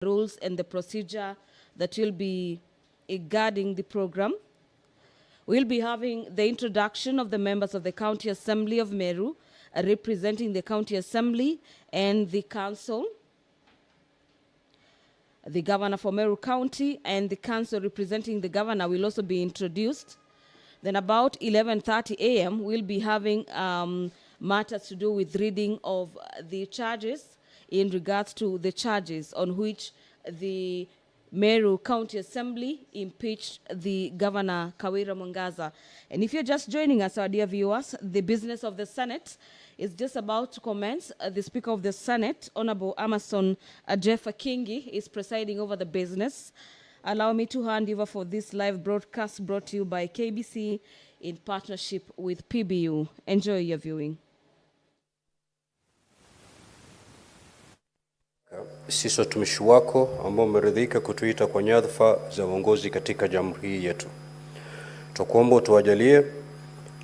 rules and the procedure that will be guarding the program. We'll be having the introduction of the members of the County Assembly of Meru, representing the County Assembly and the Council. The Governor for Meru County and the Council representing the Governor will also be introduced. Then about 11:30 a.m., we'll be having matters to do with reading of the charges in regards to the charges on which the Meru County Assembly impeached the Governor Kawira Mwangaza. And if you're just joining us, our dear viewers, the business of the Senate is just about to commence. The Speaker of the Senate, Honorable Amason Jeff Kingi, is presiding over the business. Allow me to hand over for this live broadcast brought to you by KBC in partnership with PBU. Enjoy your viewing. Sisi watumishi wako ambao umeridhika kutuita kwa nyadhifa za uongozi katika jamhuri hii yetu. Tukuomba utuwajalie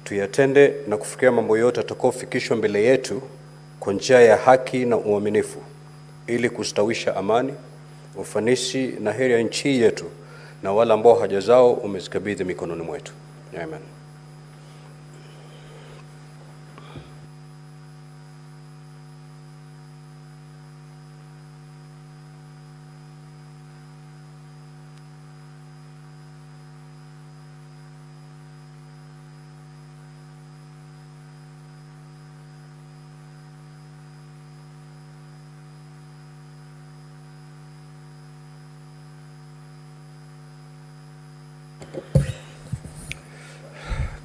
tuyatende na kufikia mambo yote yatakayofikishwa mbele yetu kwa njia ya haki na uaminifu ili kustawisha amani, ufanisi na heri ya nchi yetu na wale ambao haja zao umezikabidhi mikononi mwetu. Amen.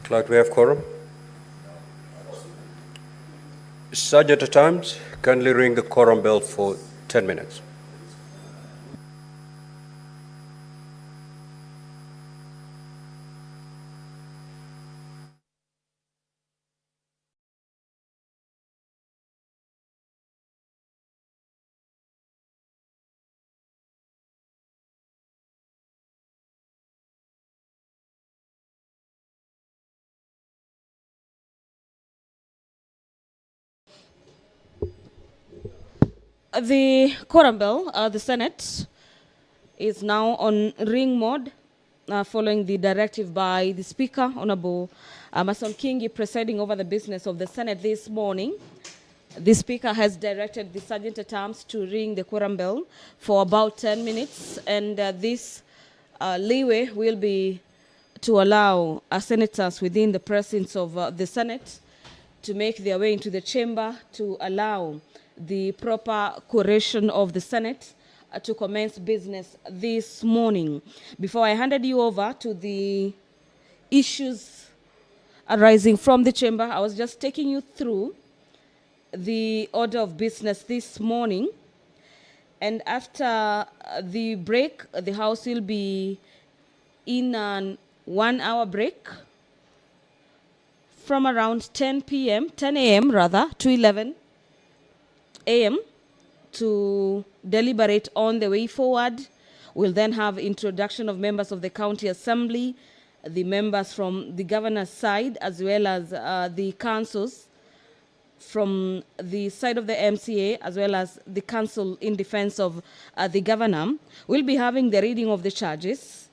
Clerk, we have quorum. Sergeant at Arms, kindly ring the quorum bell for 10 minutes. The quorum bell, the Senate, is now on ring mode, following the directive by the Speaker, Honorable Amason Kingi, presiding over the business of the Senate this morning. The Speaker has directed the Sergeant at Arms to ring the quorum bell for about 10 minutes, and this leeway will be to allow senators within the presence of the Senate to make their way into the chamber to allow the proper quoration of the Senate to commence business this morning. Before I handed you over to the issues arising from the chamber, I was just taking you through the order of business this morning. And after the break, the House will be in an 1 hour break from around 10 a.m. rather, to 11 a.m. to deliberate on the way forward. We'll then have introduction of members of the County Assembly, the members from the governor's side, as well as the councils from the side of the MCA, as well as the council in defense of the governor. We'll be having the reading of the charges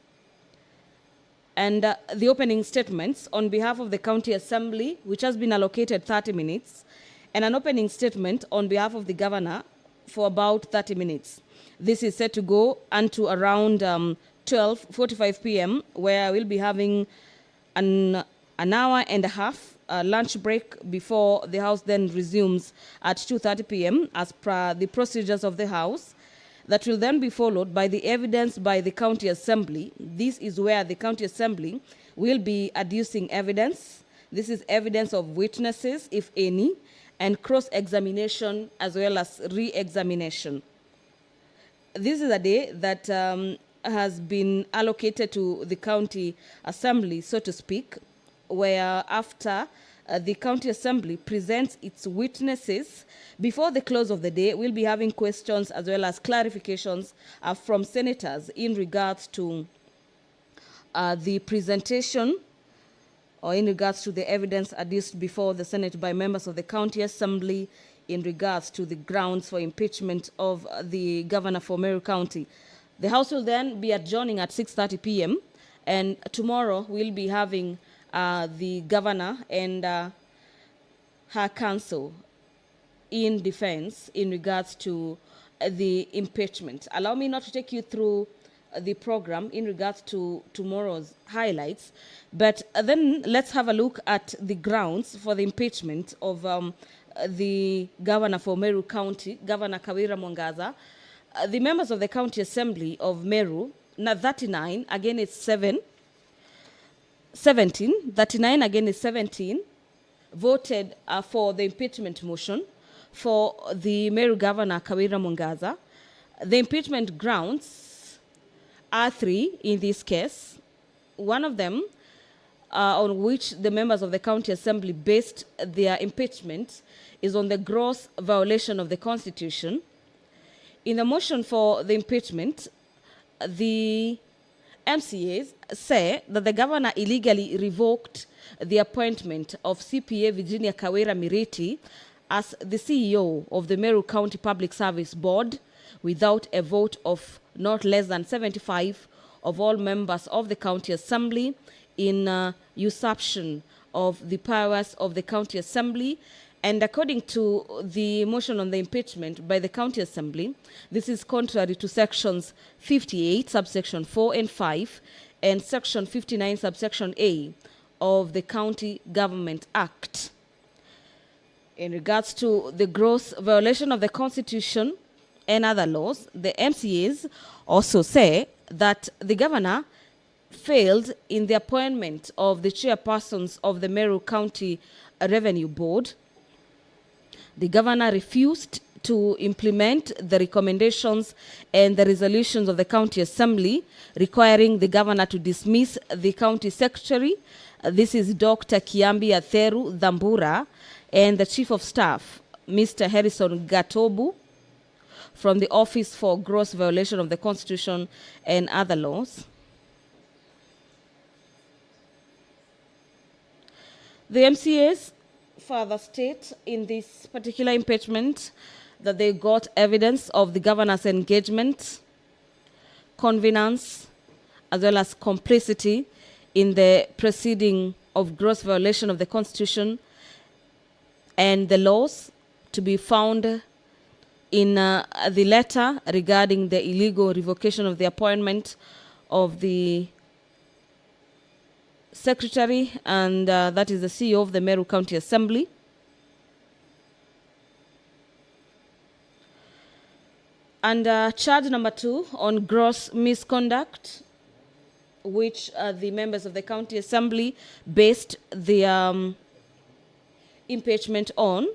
and the opening statements on behalf of the County Assembly, which has been allocated 30 minutes, and an opening statement on behalf of the governor for about 30 minutes. This is set to go until around 12:45 p.m., where we'll be having an hour and a half lunch break before the House then resumes at 2:30 p.m. as per the procedures of the House. That will then be followed by the evidence by the County Assembly. This is where the County Assembly will be adducing evidence. This is evidence of witnesses, if any, and cross-examination as well as re-examination. This is a day that has been allocated to the County Assembly, so to speak, where after the County Assembly presents its witnesses, before the close of the day, we'll be having questions as well as clarifications from senators in regards to the presentation or in regards to the evidence adduced before the Senate by members of the County Assembly in regards to the grounds for impeachment of the governor for Meru County. The House will then be adjourning at 6:30 p.m. and tomorrow we'll be having the governor and her counsel in defense in regards to the impeachment. Allow me not to take you through the program in regards to tomorrow's highlights, but then let's have a look at the grounds for the impeachment of the governor for Meru County, Governor Kawira Mwangaza. The members of the County Assembly of Meru, now 39, again it's 17, 39 again is 17, voted for the impeachment motion for the Meru Governor Kawira Mwangaza. The impeachment grounds are three in this case. One of them on which the members of the County Assembly based their impeachment is on the gross violation of the Constitution. In the motion for the impeachment, the MCAs say that the governor illegally revoked the appointment of CPA Virginia Kawira Miriti as the CEO of the Meru County Public Service Board without a vote of not less than 75 of all members of the County Assembly, in usurpation of the powers of the County Assembly. And according to the motion on the impeachment by the County Assembly, this is contrary to sections 58, subsection 4 and 5, and section 59, subsection A of the County Government Act. In regards to the gross violation of the Constitution and other laws, the MCAs also say that the governor failed in the appointment of the chairpersons of the Meru County Revenue Board. The governor refused to implement the recommendations and the resolutions of the County Assembly requiring the governor to dismiss the county secretary. This is Dr. Kiambi Atheru Dhambura, and the Chief of Staff, Mr. Harrison Gatobu, from the Office for Gross Violation of the Constitution and other laws. The MCAs further state in this particular impeachment that they got evidence of the governor's engagement, connivance, as well as complicity in the proceeding of gross violation of the Constitution and the laws to be found in the letter regarding the illegal revocation of the appointment of the secretary, and that is the CEO of the Meru County Assembly. And charge number 2 on gross misconduct, which the members of the County Assembly based the impeachment on.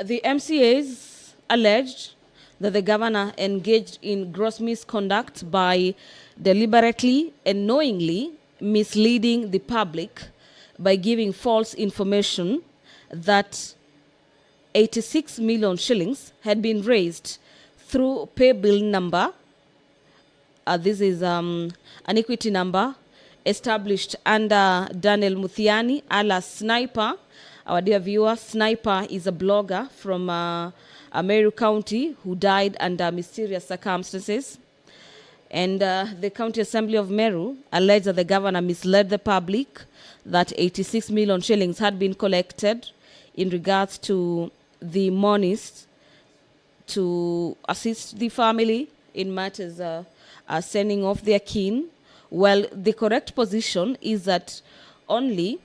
The MCAs alleged that the governor engaged in gross misconduct by deliberately and knowingly misleading the public by giving false information that 86 million shillings had been raised through pay bill number. This is an equity number established under Daniel Muthiani alias Sniper. Our dear viewer, Sniper is a blogger from Meru County who died under mysterious circumstances. And the County Assembly of Meru alleged that the governor misled the public that 86 million shillings had been collected in regards to the monies to assist the family in matters sending off their kin. Well, the correct position is that only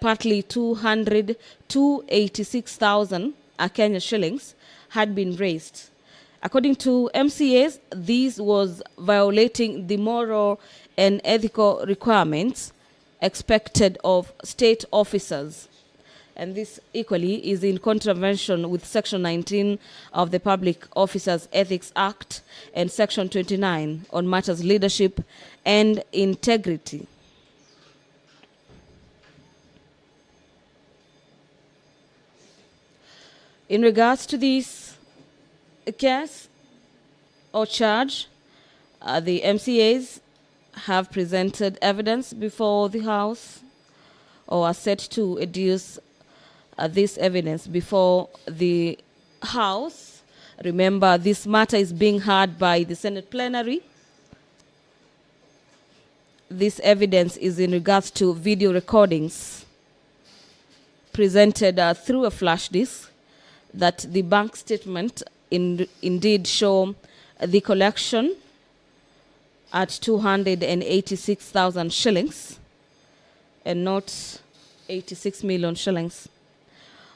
partly 286,000 Kenya shillings had been raised. According to MCAs, this was violating the moral and ethical requirements expected of state officers. And this equally is in contravention with Section 19 of the Public Officers Ethics Act and Section 29 on matters leadership and integrity. In regards to this case or charge, the MCAs have presented evidence before the House or are set to adduce this evidence before the House. Remember, this matter is being heard by the Senate plenary. This evidence is in regards to video recordings presented through a flash disk that the bank statement indeed show the collection at 286,000 shillings and not 86 million shillings.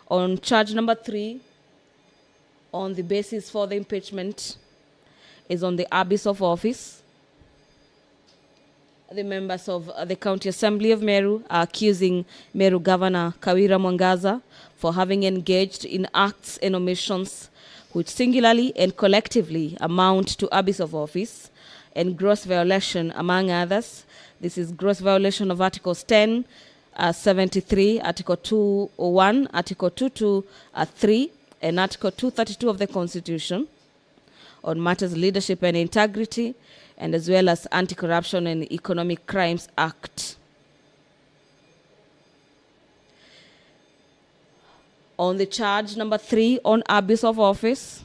On charge number 3, on the basis for the impeachment, is on the abuse of office. The members of the County Assembly of Meru are accusing Meru Governor Kawira Mwangaza for having engaged in acts and omissions which singularly and collectively amount to abuse of office and gross violation, among others. This is gross violation of Articles 10, 73, Article 201, Article 223, and Article 232 of the Constitution on matters leadership and integrity, and as well as Anti-Corruption and Economic Crimes Act. On the charge number 3 on abuse of office,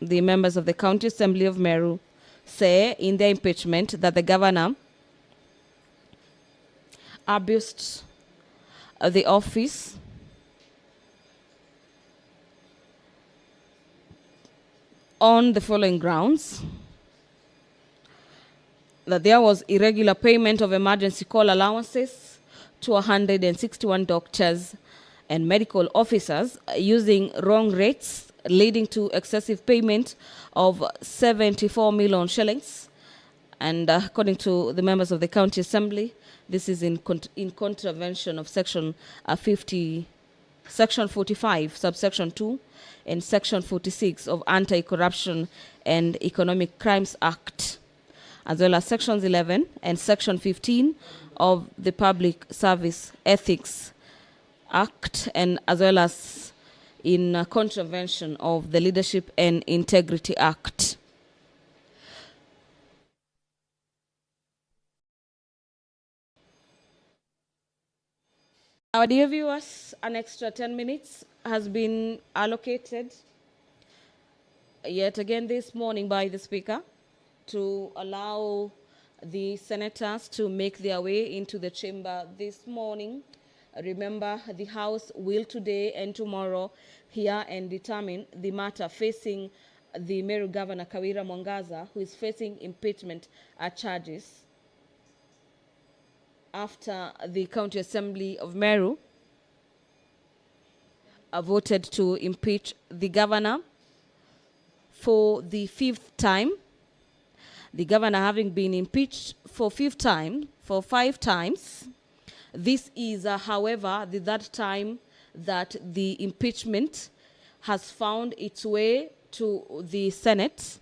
the members of the County Assembly of Meru say in their impeachment that the governor abused the office on the following grounds: that there was irregular payment of emergency call allowances to 161 doctors and medical officers using wrong rates, leading to excessive payment of 74 million shillings. And according to the members of the County Assembly, this is in contravention of Section 45, subsection 2, and Section 46 of Anti-Corruption and Economic Crimes Act, as well as Sections 11 and Section 15 of the Public Service Ethics Act, and as well as in contravention of the Leadership and Integrity Act. Our dear viewers, an extra 10 minutes has been allocated yet again this morning by the Speaker to allow the senators to make their way into the chamber this morning. Remember, the House will today and tomorrow hear and determine the matter facing the Meru Governor Kawira Mwangaza, who is facing impeachment charges after the County Assembly of Meru voted to impeach the governor for the 5th time. The governor having been impeached for 5 times. This is, however, the third time that the impeachment has found its way to the Senate.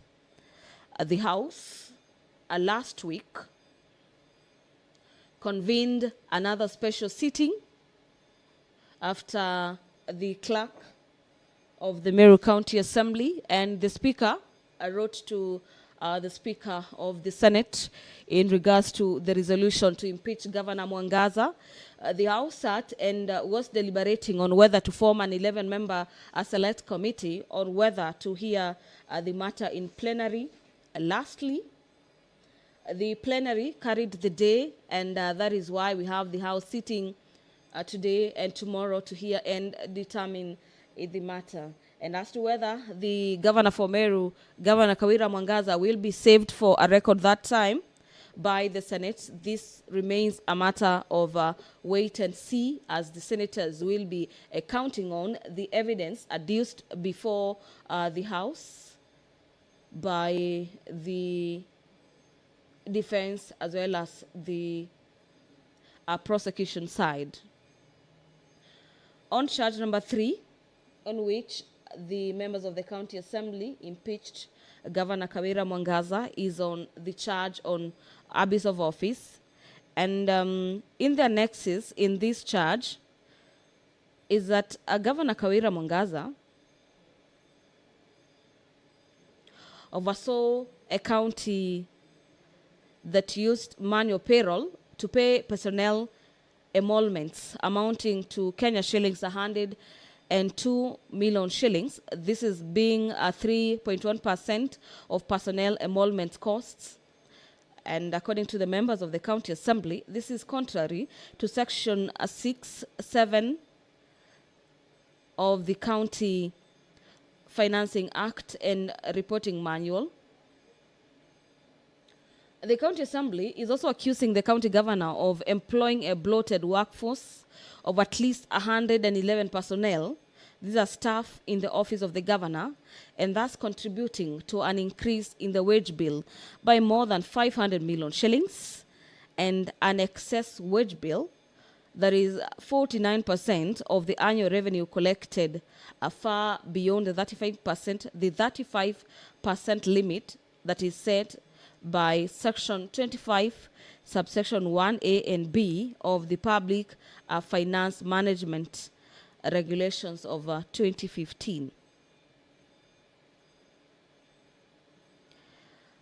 The House, last week, convened another special sitting after the clerk of the Meru County Assembly and the Speaker wrote to the Speaker of the Senate in regards to the resolution to impeach Governor Mwangaza. The House sat and was deliberating on whether to form an 11-member select committee or whether to hear the matter in plenary. Lastly, the plenary carried the day, and that is why we have the House sitting today and tomorrow to hear and determine the matter. And as to whether the governor for Meru, Governor Kawira Mwangaza, will be saved for a record that time by the Senate, this remains a matter of wait and see, as the senators will be counting on the evidence adduced before the House by the defense as well as the prosecution side. On charge number 3, on which the members of the County Assembly impeached Governor Kawira Mwangaza, is on the charge on abuse of office. And in the annexes in this charge is that Governor Kawira Mwangaza oversaw a county that used manual payroll to pay personnel emoluments amounting to Kenya shillings and 2 million shillings. This is being 3.1% of personnel emolument costs. And according to the members of the County Assembly, this is contrary to Section 6(7) of the County Financing Act and Reporting Manual. The County Assembly is also accusing the County Governor of employing a bloated workforce of at least 111 personnel. These are staff in the office of the Governor, and thus contributing to an increase in the wage bill by more than 500 million shillings and an excess wage bill that is 49% of the annual revenue collected, far beyond the 35% limit that is set by Section 25, subsection 1A and B of the Public Finance Management Regulations of 2015.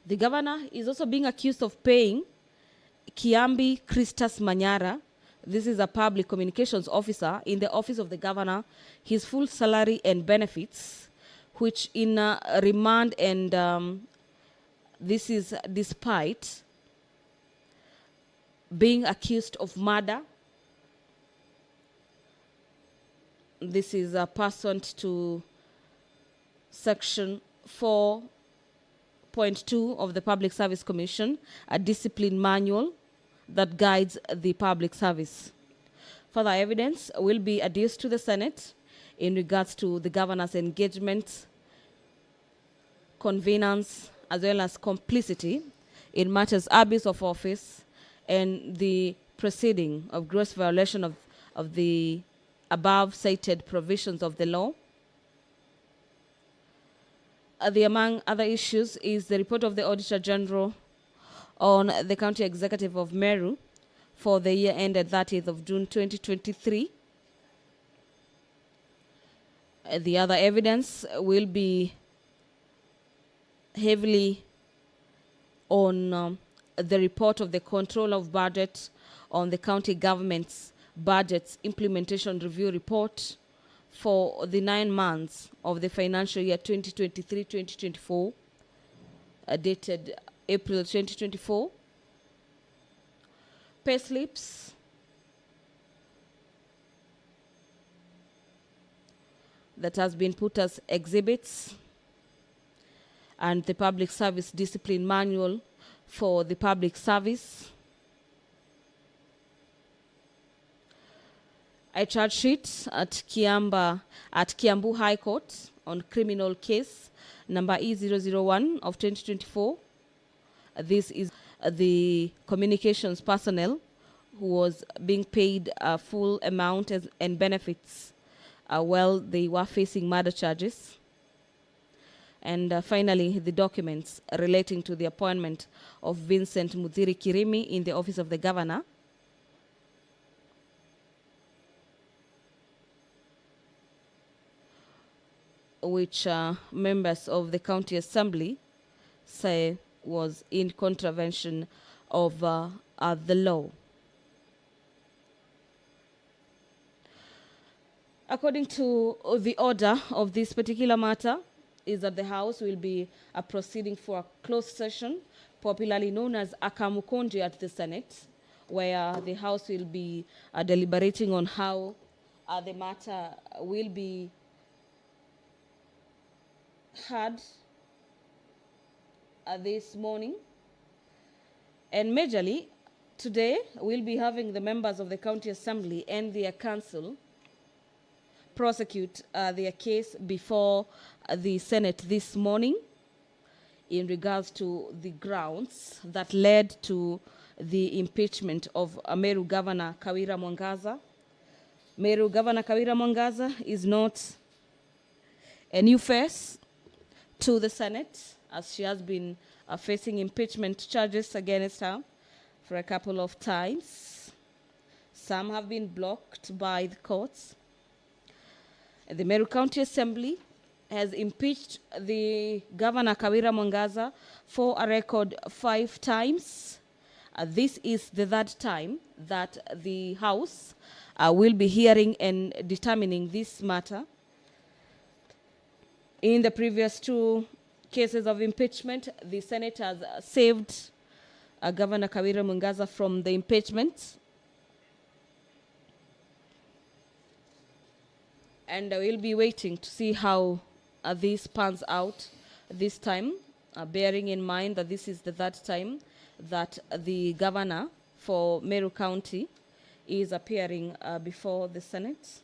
The governor is also being accused of paying Kiambi Christus Manyara, this is a public communications officer in the office of the governor, his full salary and benefits, which in remand, and this is despite being accused of murder. This is pursuant to Section 4.2 of the Public Service Commission, a discipline manual that guides the public service. Further evidence will be adduced to the Senate in regards to the governor's engagement, convenience, as well as complicity in matters abuse of office and the proceeding of gross violation of the above cited provisions of the law. The among other issues is the report of the Auditor General on the County Executive of Meru for the year ended 30th of June 2023. The other evidence will be heavily on the report of the Control of Budget on the county government's budget's implementation review report for the 9 months of the financial year 2023-2024, dated April 2024. Payslips, that has been put as exhibits, and the Public Service Discipline Manual for the public service. A charge sheet at Kiambu High Court on criminal case number E001 of 2024. This is the communications personnel who was being paid a full amount and benefits while they were facing murder charges. And finally, the documents relating to the appointment of Vincent Muthiri Kirimi in the office of the governor. Which members of the County Assembly say was in contravention of the law. According to the order of this particular matter, is that the House will be proceeding for a closed session, popularly known as Akamukonji at the Senate, where the House will be deliberating on how the matter will be heard this morning. And majorly, today we'll be having the members of the County Assembly and their council prosecute their case before the Senate this morning in regards to the grounds that led to the impeachment of Meru Governor Kawira Mwangaza. Meru Governor Kawira Mwangaza is not a new face to the Senate, as she has been facing impeachment charges against her for a couple of times. Some have been blocked by the courts. The Meru County Assembly has impeached the Governor Kawira Mwangaza for a record 5 times. This is the 3rd time that the House will be hearing and determining this matter. In the previous two cases of impeachment, the Senate has saved Governor Kawira Mwangaza from the impeachment. And we'll be waiting to see how this pans out this time, bearing in mind that this is the third time that the governor for Meru County is appearing before the Senate.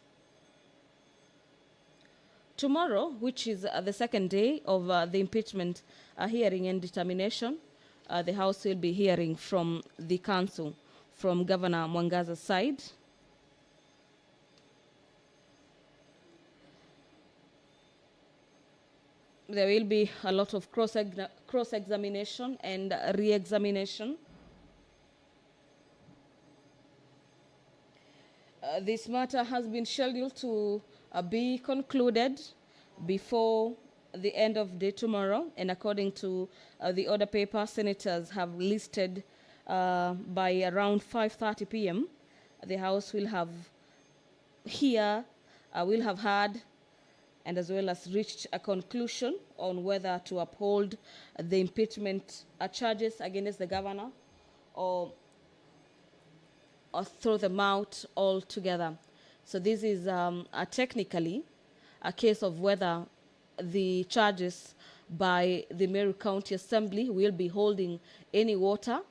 Tomorrow, which is the second day of the impeachment hearing and determination, the House will be hearing from the council, from Governor Mwangaza's side. There will be a lot of cross-examination and re-examination. This matter has been scheduled to be concluded before the end of the day tomorrow, and according to the order paper, senators have listed by around 5:30 p.m. the House will have heard and as well as reached a conclusion on whether to uphold the impeachment charges against the governor or throw them out altogether. So this is technically a case of whether the charges by the Meru County Assembly will be holding any water.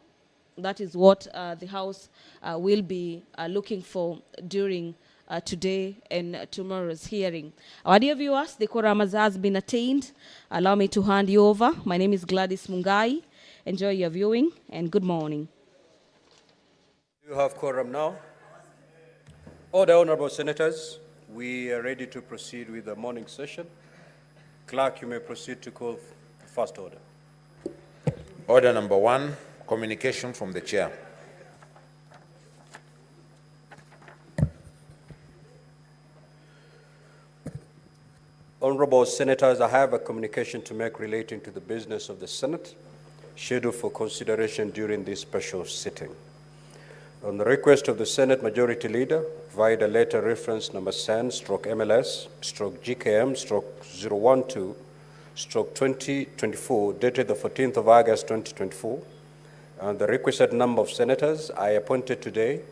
That is what the House will be looking for during today and tomorrow's hearing. Our dear viewers, the quorum has been attained. Allow me to hand you over. My name is Gladys Mungai. Enjoy your viewing and good morning. You have quorum now. Order, honorable senators. We are ready to proceed with the morning session. Clerk, you may proceed to call the first order. Order number 1, communication from the chair. Honorable senators, I have a communication to make relating to the business of the Senate, scheduled for consideration during this special sitting. On the request of the Senate Majority Leader, via the letter reference number SEN/MLS/GKM/012/2024, dated the 14th of August 2024, and the requested number of senators I appointed today,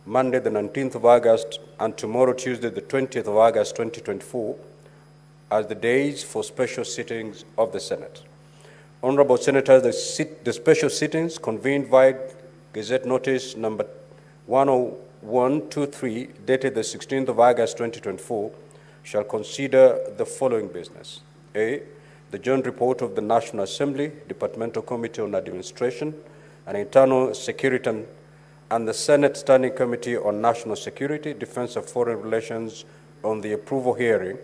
Monday the 19th of August, and tomorrow, Tuesday the 20th of August 2024, as the days for special sittings of the Senate. Honorable senators, the special sittings convened via Gazette Notice number 10123, dated the 16th of August 2024, shall consider the following business. A, the Joint Report of the National Assembly, Departmental Committee on Administration and Internal Security, and the Senate Standing Committee on National Security, Defense and Foreign Relations on the approval hearing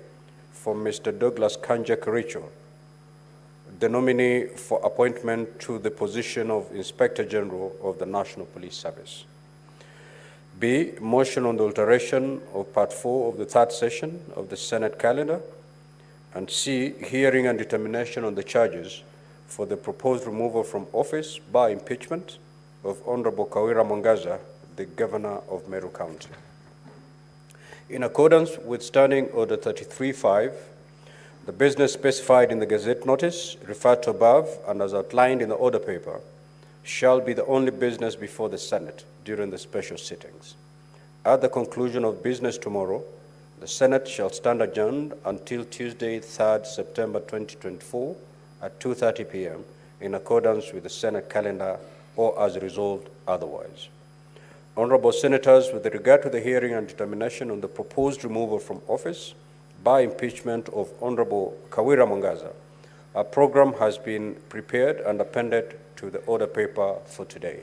for Mr. Douglas Kanja Kericho, the nominee for appointment to the position of Inspector General of the National Police Service. B, motion on the alteration of Part 4 of the third session of the Senate calendar. And C, hearing and determination on the charges for the proposed removal from office by impeachment of Honorable Kawira Mwangaza, the Governor of Meru County. In accordance with Standing Order 33.5, the business specified in the Gazette Notice, referred to above and as outlined in the order paper, shall be the only business before the Senate during the special sittings. At the conclusion of business tomorrow, the Senate shall stand adjourned until Tuesday, 3rd September 2024 at 2:30 p.m. in accordance with the Senate calendar or as resolved otherwise. Honorable senators, with regard to the hearing and determination on the proposed removal from office by impeachment of Honorable Kawira Mwangaza, a program has been prepared and appended to the order paper for today.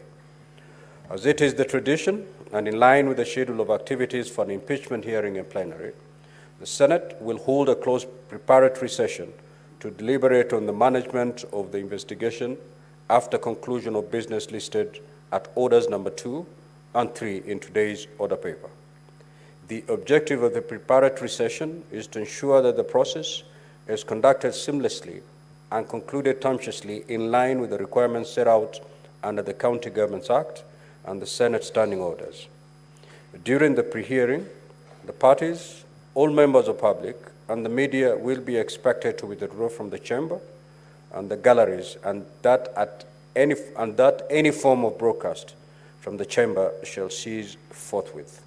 As it is the tradition and in line with the schedule of activities for an impeachment hearing in plenary, the Senate will hold a closed preparatory session to deliberate on the management of the investigation after conclusion of business listed at orders number 2 and 3 in today's order paper. The objective of the preparatory session is to ensure that the process is conducted seamlessly and concluded tempestively in line with the requirements set out under the County Governments Act and the Senate standing orders. During the pre-hearing, the parties, all members of public, and the media will be expected to withdraw from the chamber and the galleries, and that any form of broadcast from the chamber shall cease forthwith.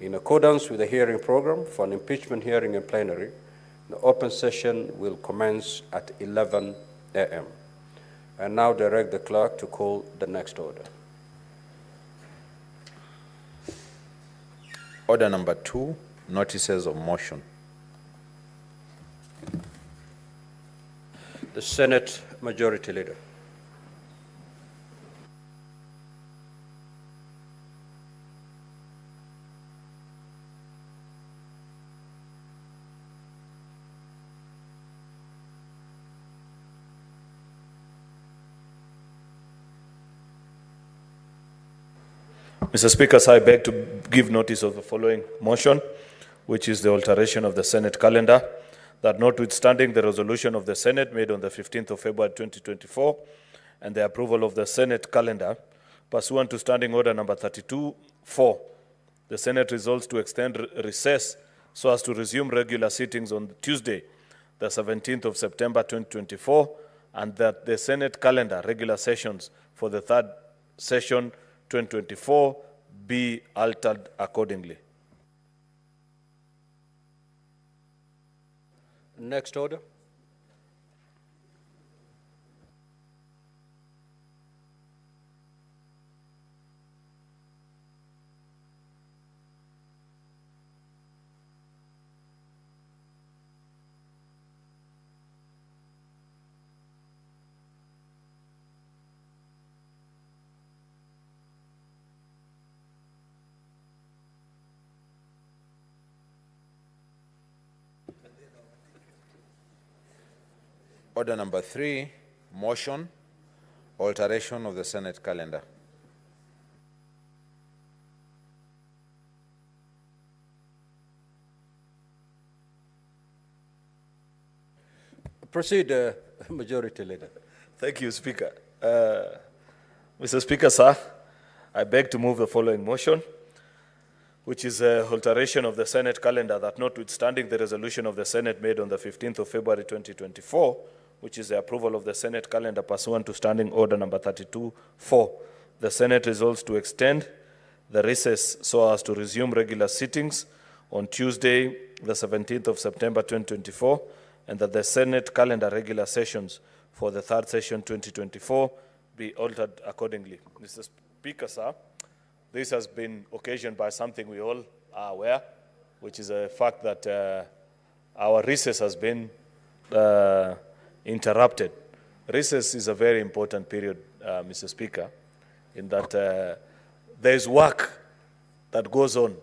In accordance with the hearing program for an impeachment hearing in plenary, the open session will commence at 11 a.m. I now direct the clerk to call the next order. Order number 2, notices of motion. The Senate Majority Leader. Mr. Speaker, I beg to give notice of the following motion, which is the alteration of the Senate calendar, that notwithstanding the resolution of the Senate made on the 15th of February 2024 and the approval of the Senate calendar, pursuant to Standing Order number 32-4, the Senate resolves to extend recess so as to resume regular sittings on Tuesday, the 17th of September 2024, and that the Senate calendar regular sessions for the third session 2024 be altered accordingly. Next order. Order number 3, motion, alteration of the Senate calendar. Proceed, Majority Leader. Thank you, Speaker. Mr. Speaker, sir, I beg to move the following motion, which is an alteration of the Senate calendar, that notwithstanding the resolution of the Senate made on the 15th of February 2024, which is the approval of the Senate calendar pursuant to Standing Order number 32-4, the Senate resolves to extend the recess so as to resume regular sittings on Tuesday, the 17th of September 2024, and that the Senate calendar regular sessions for the third session 2024 be altered accordingly. Mr. Speaker, sir, this has been occasioned by something we all are aware, which is a fact that our recess has been interrupted. Recess is a very important period, Mr. Speaker, in that there is work that goes on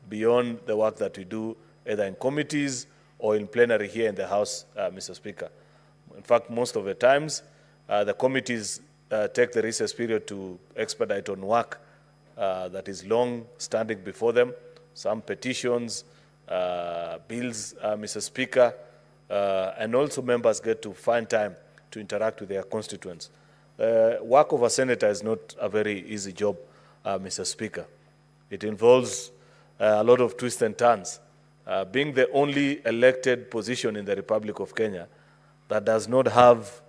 beyond the work that we do either in committees or in plenary here in the House, Mr. Speaker. In fact, most of the times, the committees take the recess period to expedite on work that is long standing before them, some petitions, bills, Mr. Speaker, and also members get to find time to interact with their constituents. Work of a senator is not a very easy job, Mr. Speaker. It involves a lot of twists and turns. Being the only elected position in the Republic of Kenya that does not have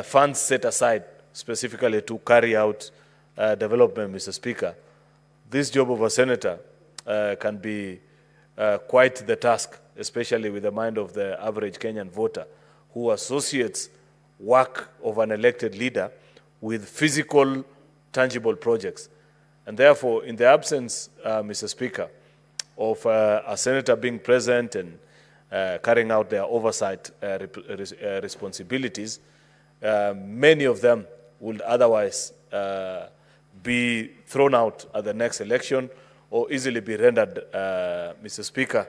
funds set aside specifically to carry out development, Mr. Speaker, this job of a senator can be quite the task, especially with the mind of the average Kenyan voter, who associates work of an elected leader with physical, tangible projects. And therefore, in the absence, Mr. Speaker, of a senator being present and carrying out their oversight responsibilities, many of them would otherwise be thrown out at the next election or easily be rendered, Mr. Speaker,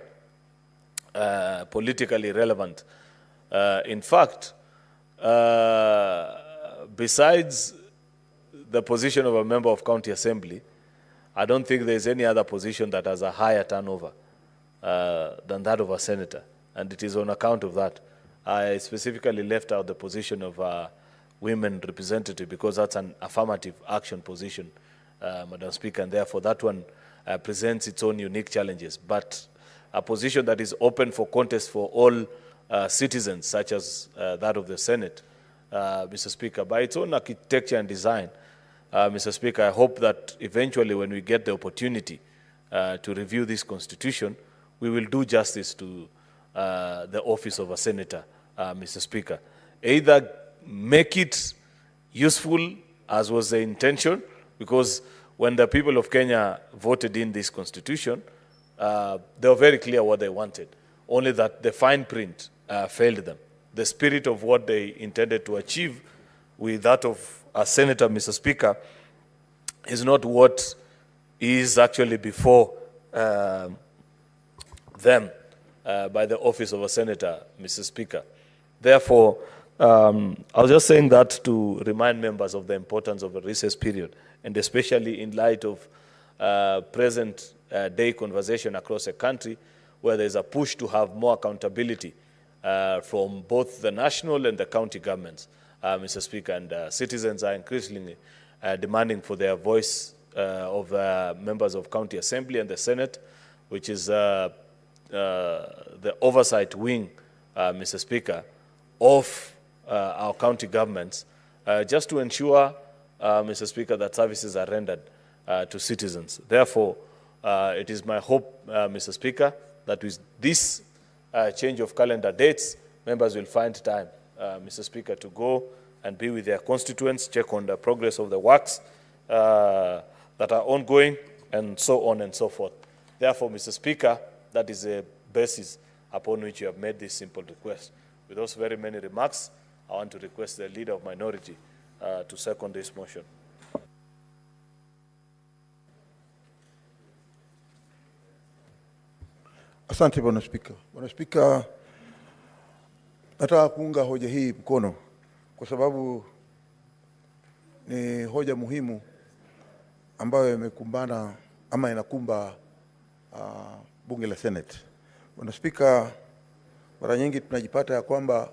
politically relevant. In fact, besides the position of a member of county assembly, I don't think there's any other position that has a higher turnover than that of a senator. And it is on account of that. I specifically left out the position of women representative because that's an affirmative action position, Madam Speaker, and therefore that one presents its own unique challenges. But a position that is open for contest for all citizens, such as that of the Senate, Mr. Speaker. By its own architecture and design, Mr. Speaker, I hope that eventually when we get the opportunity to review this constitution, we will do justice to the office of a senator, Mr. Speaker. Either make it useful, as was the intention, because when the people of Kenya voted in this constitution, they were very clear what they wanted, only that the fine print failed them. The spirit of what they intended to achieve with that of a senator, Mr. Speaker, is not what is actually before them by the office of a senator, Mr. Speaker. Therefore, I was just saying that to remind members of the importance of a recess period, and especially in light of present day conversation across the country, where there's a push to have more accountability from both the national and the county governments, Mr. Speaker, and citizens are increasingly demanding for their voice of members of county assembly and the Senate, which is the oversight wing, Mr. Speaker, of our county governments, just to ensure, Mr. Speaker, that services are rendered to citizens. Therefore, it is my hope, Mr. Speaker, that with this change of calendar dates, members will find time, Mr. Speaker, to go and be with their constituents, check on the progress of the works that are ongoing, and so on and so forth. Therefore, Mr. Speaker, that is a basis upon which you have made this simple request. With those very many remarks, I want to request the Leader of Minority to second this motion. Asante Bwana Spika. Bwana Spika, nataka kuunga hoja hii mkono kwa sababu ni hoja muhimu ambayo imekumbana ama inakumba bunge la Senate. Bwana Spika, mara nyingi tunajipata ya kwamba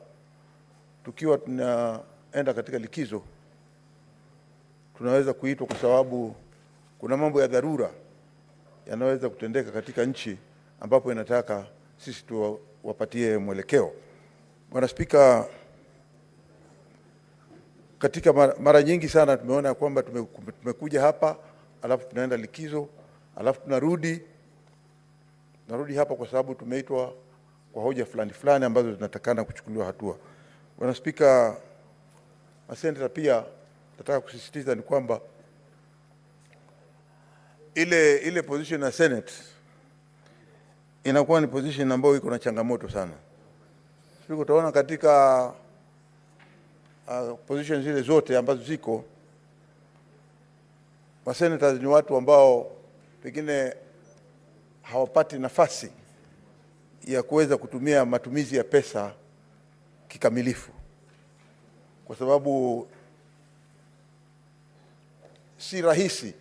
tukiwa tunaenda katika likizo tunaweza kuitwa kwa sababu kuna mambo ya dharura yanaweza kutendeka katika nchi ambapo inataka sisi tuwapatie mwelekeo. Bwana Spika, katika mara nyingi sana tumeona kwamba tumekuja hapa alafu tunaenda likizo alafu tunarudi hapa kwa sababu tumeitwa kwa hoja fulani ambazo zinatakana kuchukuliwa hatua. Bwana Spika, Senator, pia nataka kusisitiza ni kwamba ile position ya Senate inakuwa ni position ambayo iko na changamoto sana. Sisi utaona katika position zile zote ambazo ziko, senators ni watu ambao pengine hawapati nafasi ya kuweza kutumia matumizi ya pesa kikamilifu, kwa sababu si rahisi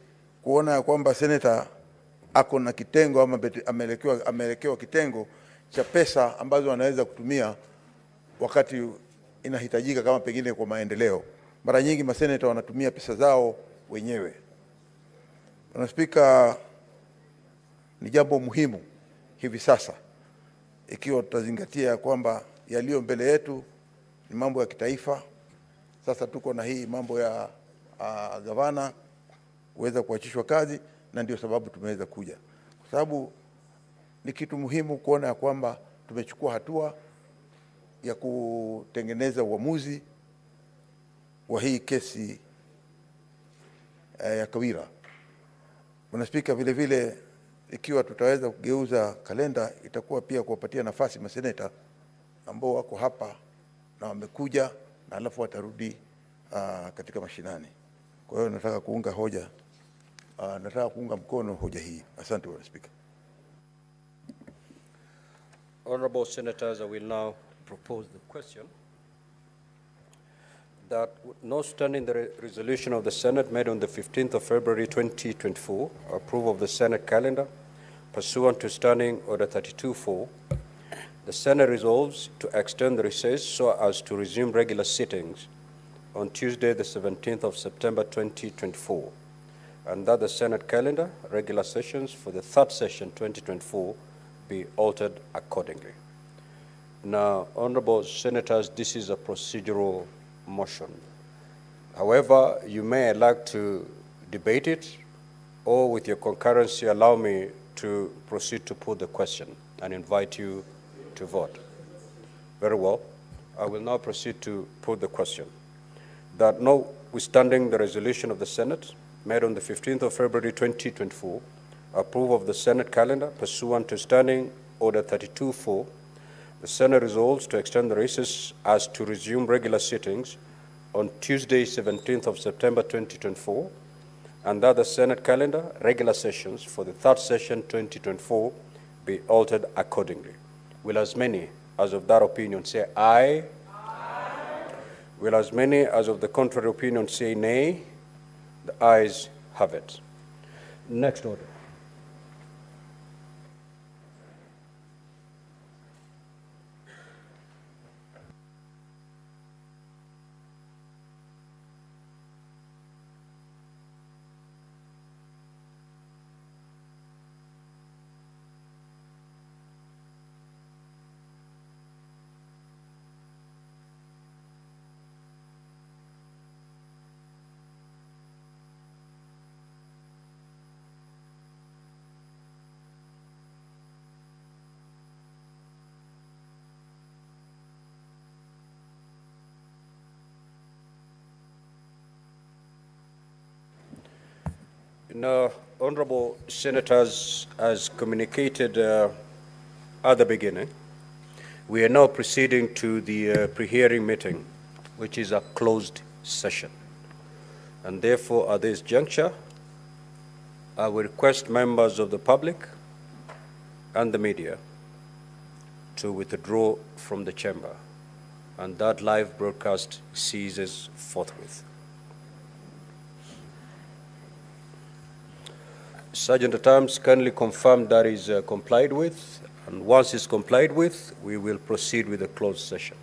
kuona kwamba senator ako na kitengo ama amelekewa kitengo cha pesa ambazo anaweza kutumia wakati inahitajika kama pengine kwa maendeleo. Mara nyingi maseneta wanatumia pesa zao wenyewe. Bwana Spika, ni jambo muhimu hivi sasa ikiwa tutazingatia kwamba yaliyo mbele yetu ni mambo ya kitaifa. Sasa tuko na hii mambo ya gavana kuweza kuachishwa kazi, na ndio sababu tumeweza kuja, kwa sababu ni kitu muhimu kuona ya kwamba tumechukua hatua ya kutengeneza uamuzi wa hii kesi ya Kawira. Bwana Spika, vile vile ikiwa tutaweza kugeuza kalenda, itakuwa pia kuwapatia nafasi maseneta ambao wako hapa na wamekuja na alafu watarudi katika mashinani. Kwa hiyo nataka kuunga mkono hoja hii. Asante Bwana Spika. Honorable Senators, I will now propose the question that notwithstanding the resolution of the Senate made on the 15th of February 2024, approval of the Senate calendar pursuant to Standing Order 32-4, the Senate resolves to extend the recess so as to resume regular sittings on Tuesday, the 17th of September 2024, and that the Senate calendar regular sessions for the third session 2024 be altered accordingly. Now, honorable senators, this is a procedural motion. However, you may elect to debate it, or with your concurrency, allow me to proceed to put the question and invite you to vote. Very well. I will now proceed to put the question. That notwithstanding the resolution of the Senate made on the 15th of February 2024, approve of the Senate calendar pursuant to Standing Order 32-4, the Senate resolves to extend the recess as to resume regular sittings on Tuesday, 17th of September 2024, and that the Senate calendar regular sessions for the third session 2024 be altered accordingly. Will as many as of that opinion say aye? Aye. Will as many as of the contrary opinion say nay? The ayes have it. Next order. Now, honorable senators, as communicated at the beginning, we are now proceeding to the pre-hearing meeting, which is a closed session. And therefore, at this juncture, I will request members of the public and the media to withdraw from the chamber, and that live broadcast ceases forthwith. Sergeant at Arms kindly confirm that is complied with, and once it's complied with, we will proceed with the closed session.